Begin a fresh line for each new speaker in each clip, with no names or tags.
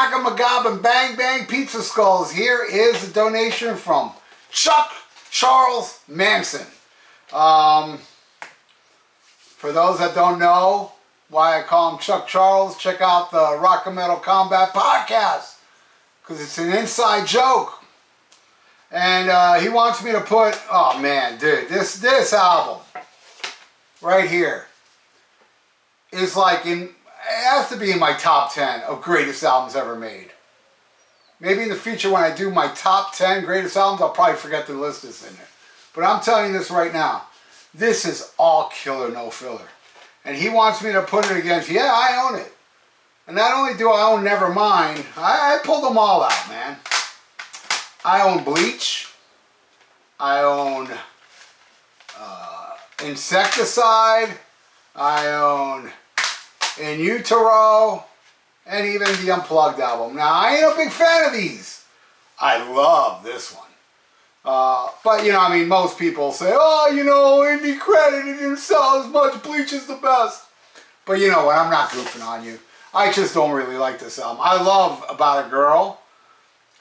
SHMACKEMAGOB and Bang Bang Pizza Skulls. Here is a donation from Chuck Charles Manson. For those that don't know why I call him Chuck Charles, check out the Rock and Metal Combat podcast, because it's an inside joke. And he wants me to put, oh man, dude, this album right here is like it has to be in my top 10 of greatest albums ever made. Maybe in the future when I do my top 10 greatest albums, I'll probably forget to list this in there. But I'm telling you this right now. This is all killer, no filler. And he wants me to put it against, yeah, I own it. And not only do I own Nevermind, I pulled them all out, man. I own Bleach. I own Insecticide. I own In Utero, and even the Unplugged album. Now, I ain't a big fan of these. I love this one. But, you know, I mean, most people say, oh, you know, indie credit, it didn't sell as much, Bleach is the best. But you know what, I'm not goofing on you. I just don't really like this album. I love About a Girl.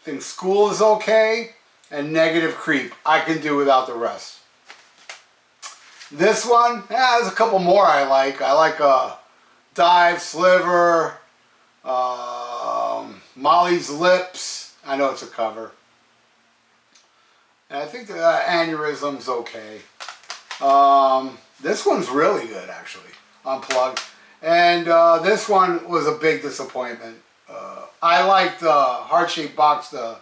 I think School is okay. And Negative Creep, I can do without the rest. This one, yeah, there's a couple more I like. I like Dive, Sliver, Molly's Lips. I know it's a cover. And I think the Aneurysm's okay. This one's really good, actually. Unplugged. And this one was a big disappointment. I liked Heart-Shaped Box, the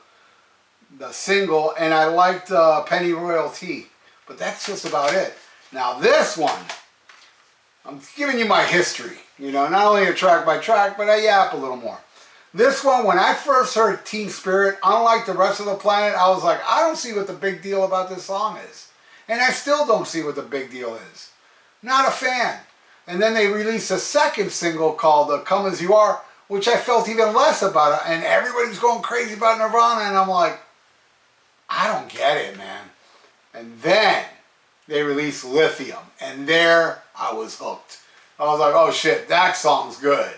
single, and I liked Penny Royalty. But that's just about it. Now this one, I'm giving you my history. You know, not only a track by track, but I yap a little more. This one, when I first heard Teen Spirit, unlike the rest of the planet, I was like, I don't see what the big deal about this song is. And I still don't see what the big deal is. Not a fan. And then they released a second single called Come As You Are, which I felt even less about it. And everybody's going crazy about Nirvana, and I'm like, I don't get it, man. And then they released Lithium, and there I was hooked. I was like, oh shit, that song's good.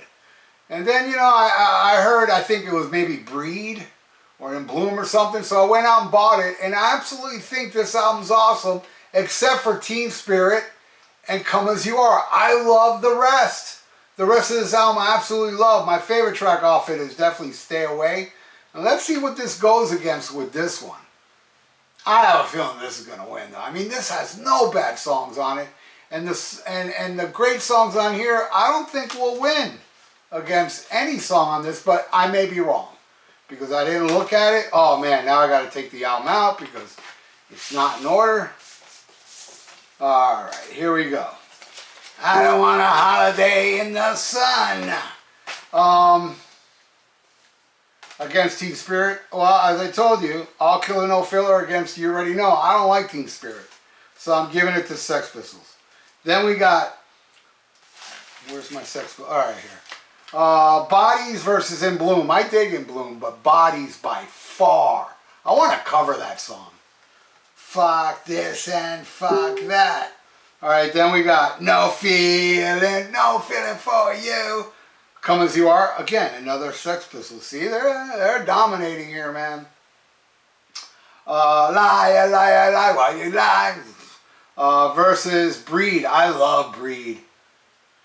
And then, you know, I heard, I think it was maybe Breed or In Bloom or something, so I went out and bought it, and I absolutely think this album's awesome, except for Teen Spirit and Come As You Are. I love the rest. The rest of this album I absolutely love. My favorite track off it is definitely Stay Away. And let's see what this goes against with this one. I have a feeling this is going to win, though. I mean, this has no bad songs on it. And the great songs on here, I don't think will win against any song on this, but I may be wrong. Because I didn't look at it. Oh, man, now I got to take the album out because it's not in order. All right, here we go. I don't want a holiday in the sun. Against Teen Spirit, well, as I told you, all killer no filler against You Already Know. I don't like Teen Spirit, so I'm giving it to Sex Pistols. Then we got, where's my Sex Pistols? All right, here. Bodies versus In Bloom. I dig In Bloom, but Bodies by far. I want to cover that song. Fuck this and fuck that. All right, then we got No Feeling for You. Come As You Are, again, another Sex Pistols. See, they're dominating here, man. Lie, lie, lie, why you lie? Versus Breed. I love Breed.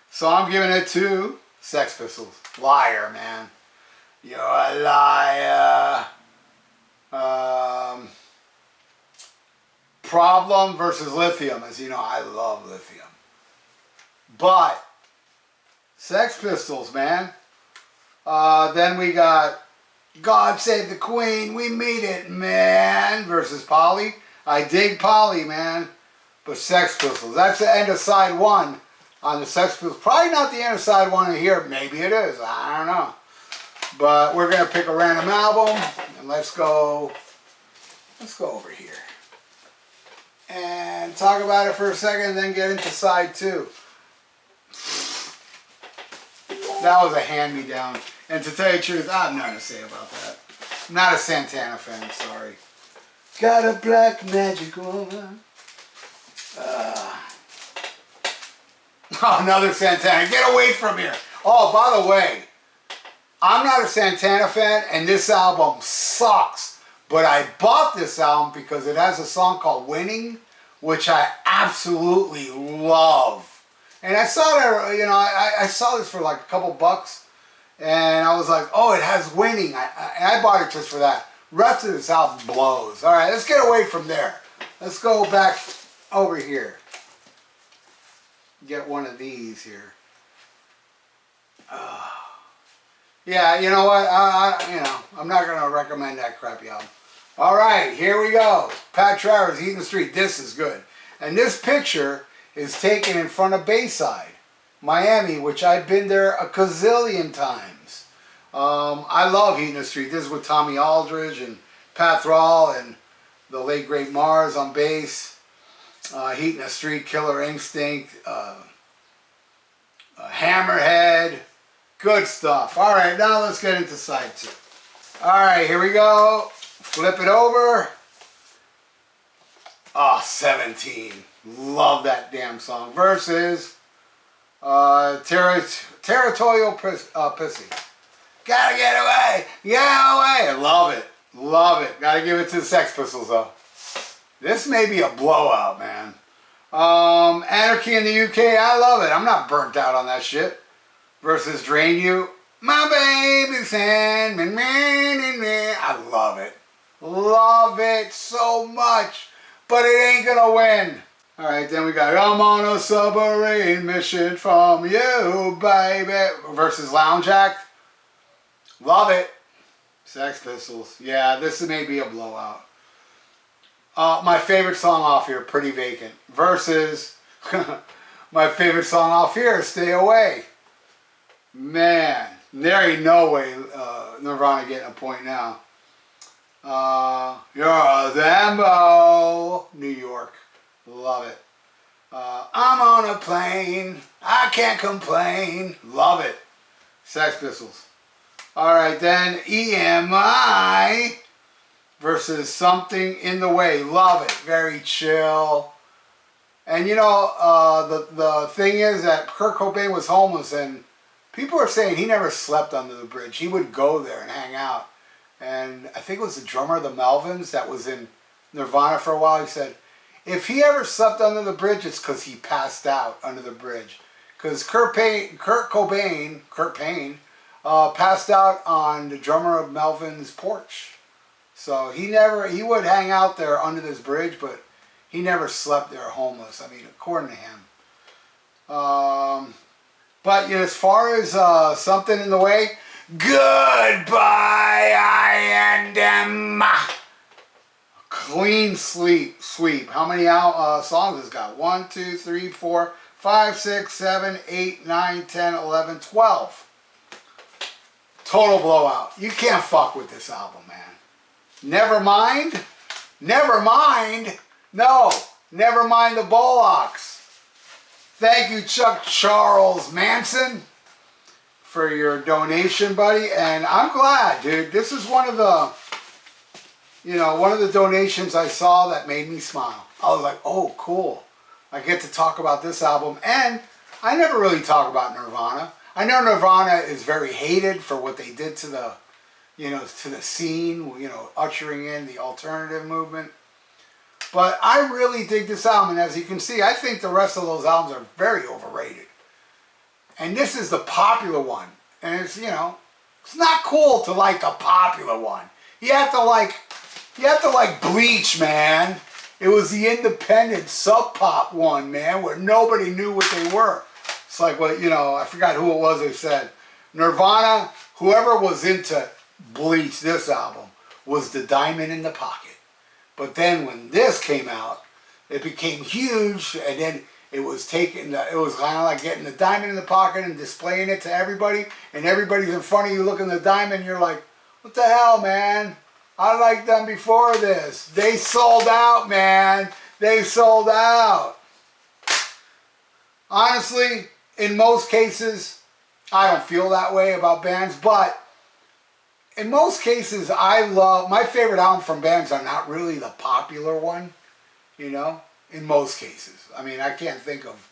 So I'm giving it to Sex Pistols. Liar, man. You're a liar. Problem versus Lithium. As you know, I love Lithium. But Sex Pistols, man. Then we got God Save the Queen, We Meet It, man, versus Polly. I dig Polly, man, but Sex Pistols. That's the end of side one on the Sex Pistols. Probably not the end of side one here. Maybe it is. I don't know. But we're going to pick a random album, and let's go over here and talk about it for a second, and then get into side two. That was a hand-me-down. And to tell you the truth, I have nothing to say about that. I'm not a Santana fan, sorry. Got a black magic woman. Oh, another Santana. Get away from here. Oh, by the way, I'm not a Santana fan, and this album sucks. But I bought this album because it has a song called Winning, which I absolutely love. And I saw that, you know, I saw this for like a couple bucks, and I was like, oh, it has Winning. I bought it just for that. Rest of this album blows. All right, let's get away from there. Let's go back over here. Get one of these here. Yeah, you know what? I'm not gonna recommend that crappy album. All right, here we go. Pat Travers, Eating the Street. This is good. And this picture is taken in front of Bayside, Miami, which I've been there a gazillion times. I love Eating the Street. This is with Tommy Aldridge and Pat Thrall and the late great Mars on bass. Eating the Street, Killer Instinct, Hammerhead. Good stuff. All right, now let's get into side 2. All right, here we go. Flip it over. Oh, 17. Love that damn song. Versus Territorial Pussy. Gotta get away. Get away. I love it. Love it. Gotta give it to the Sex Pistols, though. This may be a blowout, man. Anarchy in the UK. I love it. I'm not burnt out on that shit. Versus Drain You. My baby sent me. I love it. Love it so much. But it ain't gonna win. Alright, then we got I'm on a submarine mission from you, baby. Versus Lounge Act. Love it. Sex Pistols. Yeah, this may be a blowout. My favorite song off here, Pretty Vacant. Versus my favorite song off here, Stay Away. Man, there ain't no way Nirvana getting a point now. You're a Zambo, New York. Love it. I'm on a plane. I can't complain. Love it. Sex Pistols. Alright then, EMI versus Something in the Way. Love it. Very chill. And you know, the thing is that Kurt Cobain was homeless, and people are saying he never slept under the bridge. He would go there and hang out. And I think it was the drummer of the Melvins that was in Nirvana for a while. He said, if he ever slept under the bridge, it's because he passed out under the bridge. Because Kurt Cobain passed out on the drummer of Melvin's porch. So he would hang out there under this bridge, but he never slept there homeless. I mean, according to him. But you know, as far as Something in the Way, goodbye, I am. Clean sweep. How many songs has it got? 1, 2, 3, 4, 5, 6, 7, 8, 9, 10, 11, 12. Total blowout. You can't fuck with this album, man. Nevermind? Nevermind? No. Nevermind the Bollocks. Thank you, Chuck Charles Manson, for your donation, buddy. And I'm glad, dude. This is one of the donations I saw that made me smile. I was like, oh, cool. I get to talk about this album. And I never really talk about Nirvana. I know Nirvana is very hated for what they did to the, to the scene, ushering in the alternative movement. But I really dig this album, and as you can see, I think the rest of those albums are very overrated. And this is the popular one. And it's, it's not cool to like the popular one. You have to like Bleach, man. It was the independent sub pop one, man, where nobody knew what they were. It's like, well, I forgot who it was who said, Nirvana, whoever was into Bleach, this album, was the diamond in the pocket. But then when this came out, it became huge, and then it was kind of like getting the diamond in the pocket and displaying it to everybody, and everybody's in front of you looking at the diamond, and you're like, what the hell, man? I liked them before this. They sold out, man. They sold out. Honestly, in most cases, I don't feel that way about bands, but in most cases, my favorite album from bands are not really the popular one, in most cases. I mean, I can't think of,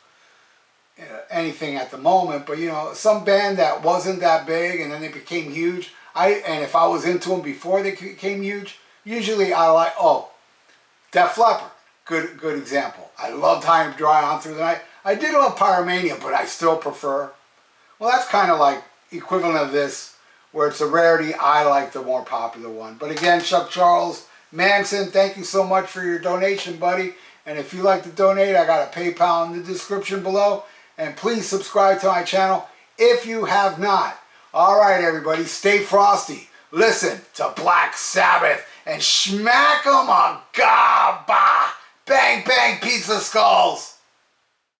anything at the moment, but you know, some band that wasn't that big and then they became huge. And if I was into them before they became huge, usually I like, oh, Def Leppard, good example. I loved High and Dry On Through the Night. I did love Pyromania, but I still prefer. Well, that's kind of like equivalent of this, where it's a rarity. I like the more popular one. But again, Chuck Charles Manson, thank you so much for your donation, buddy. And if you like to donate, I got a PayPal in the description below. And please subscribe to my channel if you have not. All right, everybody, stay frosty. Listen to Black Sabbath and SHMACKEMAGOB. Bang, bang, pizza skulls.